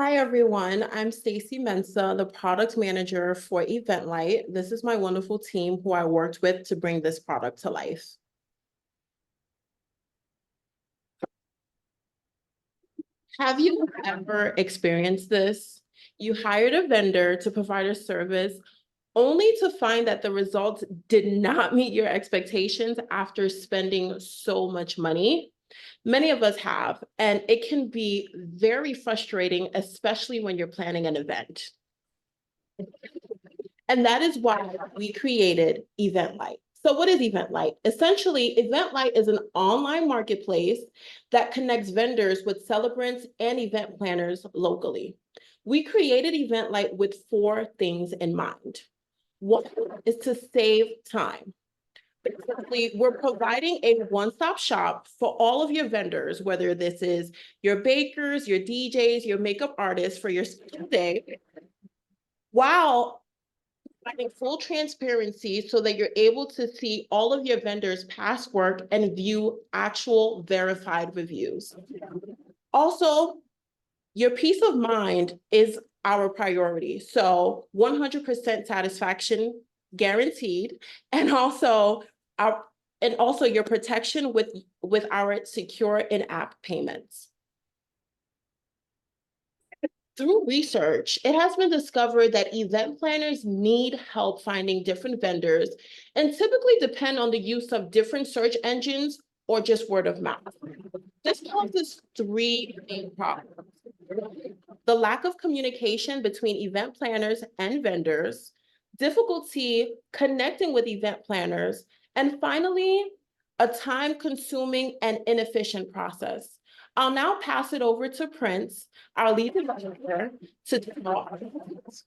Hi, everyone. I'm Stacy Mensa, the product manager for EventLite. This is my wonderful team who I worked with to bring this product to life. Have you ever experienced this? You hired a vendor to provide a service only to find that the results did not meet your expectations after spending so much money? Many of us have, and it can be very frustrating, especially when you're planning an event. And that is why we created EventLite. So what is EventLite? Essentially, EventLite is an online marketplace that connects vendors with celebrants and event planners locally. We created EventLite with 4 things in mind. One is to save time. Basically, we're providing a one-stop shop for all of your vendors, whether this is your bakers, your DJs, your makeup artists for your day, while providing full transparency so that you're able to see all of your vendors' past work and view actual verified reviews. Also, your peace of mind is our priority. So 100% satisfaction guaranteed, and also your protection with our secure in-app payments. Through research, it has been discovered that event planners need help finding different vendors and typically depend on the use of different search engines or just word of mouth. This causes 3 main problems: the lack of communication between event planners and vendors, difficulty connecting with event planners, and finally, a time-consuming and inefficient process. I'll now pass it over to Prince, our lead developer, to demo our products.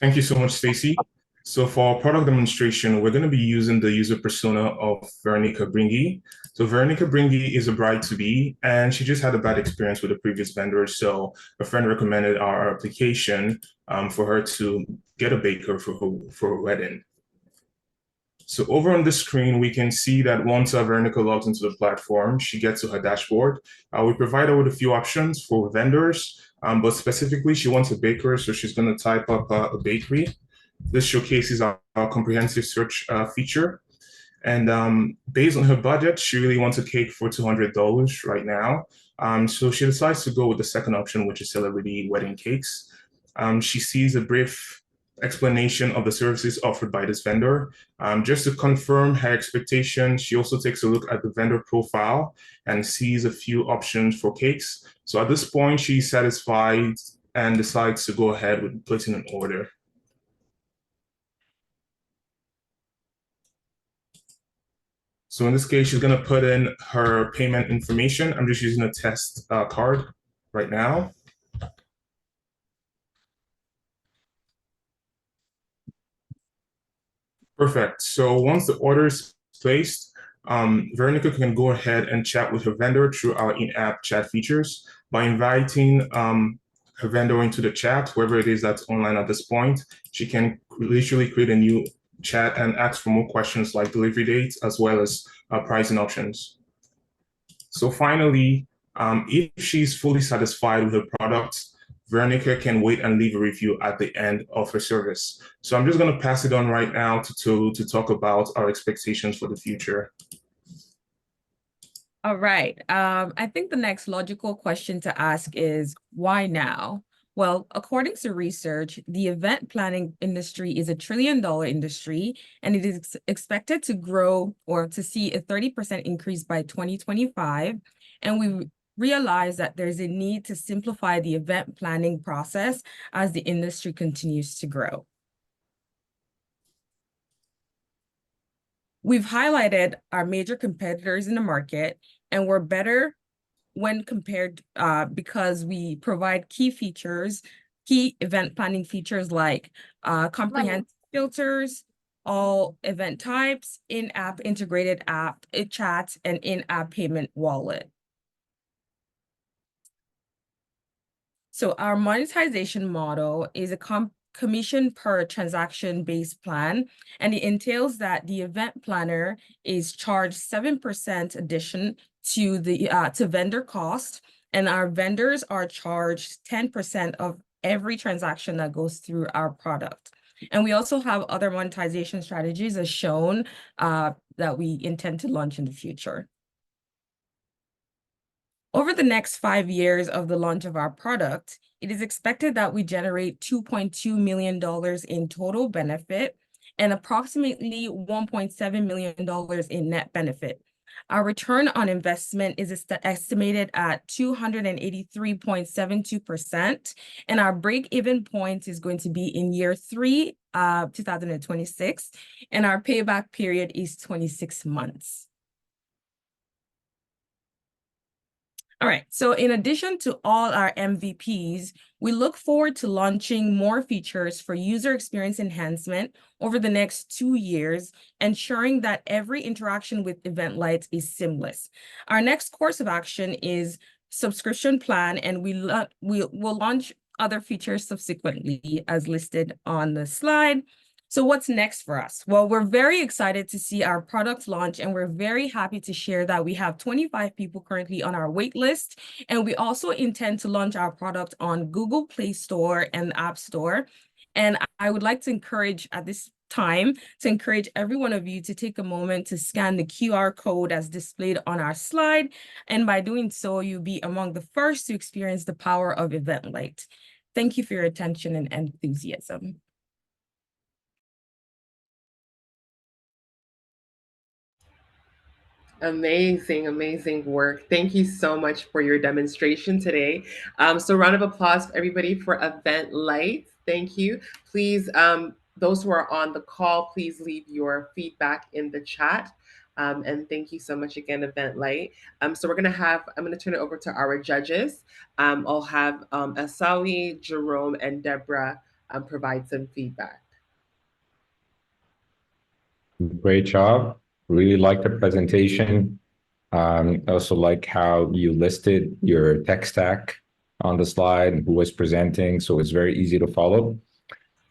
Thank you so much, Stacy. So for our product demonstration, we're going to be using the user persona of Veronica Bringy. So Veronica Bringy is a bride-to-be, and she just had a bad experience with a previous vendor. So a friend recommended our application for her to get a baker for her wedding. So over on the screen, we can see that once Veronica logs into the platform, she gets to her dashboard. We provide her with a few options for vendors, but specifically she wants a baker, so she's going to type up a bakery. This showcases our comprehensive search feature. And based on her budget, she really wants a cake for $200 right now. So she decides to go with the second option, which is celebrity wedding cakes. She sees a brief explanation of the services offered by this vendor. Just to confirm her expectation, she also takes a look at the vendor profile and sees a few options for cakes. So at this point, she's satisfied and decides to go ahead with placing an order. So in this case, she's going to put in her payment information. I'm just using a test card right now. Perfect. So once the order is placed, Veronica can go ahead and chat with her vendor through our in-app chat features by inviting her vendor into the chat, whoever it is that's online at this point. She can literally create a new chat and ask for more questions like delivery dates as well as pricing options. So finally, if she's fully satisfied with her products, Veronica can wait and leave a review at the end of her service. So I'm just going to pass it on right now to talk about our expectations for the future. All right. I think the next logical question to ask is, why now? Well, according to research, the event planning industry is a $1 trillion industry, and it is expected to grow or to see a 30% increase by 2025. And we realize that there's a need to simplify the event planning process as the industry continues to grow. We've highlighted our major competitors in the market, and we're better when compared because we provide key event planning features like comprehensive filters, all event types, in-app integrated app, chats, and in-app payment wallet. So our monetization model is a commission per transaction based plan, and it entails that the event planner is charged 7% addition to the to vendor cost, and our vendors are charged 10% of every transaction that goes through our product. And we also have other monetization strategies as shown that we intend to launch in the future. Over the next 5 years of the launch of our product, it is expected that we generate $2.2 million in total benefit and approximately $1.7 million in net benefit. Our return on investment is estimated at 283.72%, and our break-even point is going to be in year 3, 2026, and our payback period is 26 months. All right, so in addition to all our MVPs, we look forward to launching more features for user experience enhancement over the next 2 years, ensuring that every interaction with EventLite is seamless. Our next course of action is subscription plan, and we'll launch other features subsequently as listed on the slide. So what's next for us? Well, we're very excited to see our product launch, and we're very happy to share that we have 25 people currently on our wait list. And we also intend to launch our product on Google Play Store and App Store. And I would like to encourage at this time to encourage every one of you to take a moment to scan the QR code as displayed on our slide. And by doing so, you'll be among the first to experience the power of EventLite. Thank you for your attention and enthusiasm. Amazing work. Thank you so much for your demonstration today. So round of applause for everybody for EventLite. Thank you. Please, those who are on the call, please leave your feedback in the chat. And thank you so much again, EventLite. So I'm gonna turn it over to our judges. I'll have Asawi, Jerome, and Deborah provide some feedback. Great job. Really like the presentation. I also like how you listed your tech stack on the slide and who was presenting, so it's very easy to follow.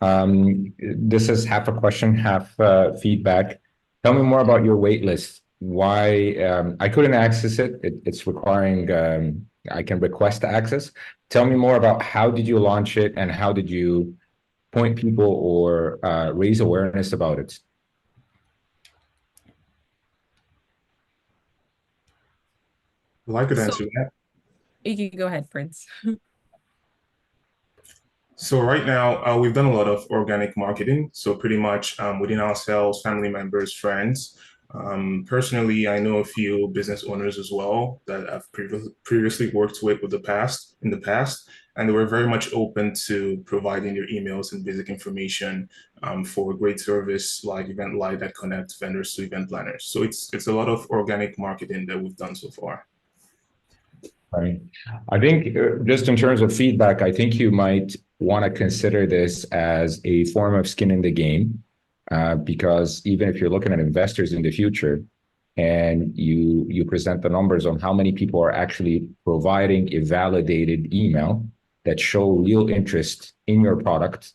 This is half a question, half feedback. Tell me more about your wait list. Why I couldn't access it. It's requiring I can request access. Tell me more about how did you launch it and how did you point people or raise awareness about it? Well, I could answer that. You can go ahead, Prince. So right now, we've done a lot of organic marketing. So pretty much within ourselves, family members, friends. Personally, I know a few business owners as well that I've previously worked with in the past, and they were very much open to providing their emails and basic information for a great service like EventLite that connects vendors to event planners. So it's a lot of organic marketing that we've done so far. Right. I think just in terms of feedback, I think you might want to consider this as a form of skin in the game, because even if you're looking at investors in the future and you present the numbers on how many people are actually providing a validated email that show real interest in your product,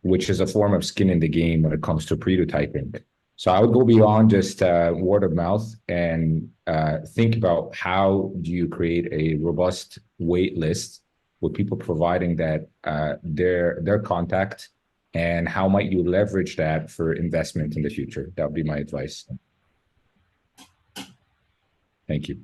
which is a form of skin in the game when it comes to prototyping. So I would go beyond just word of mouth and think about how do you create a robust wait list with people providing that their contact, and how might you leverage that for investment in the future? That would be my advice. Thank you.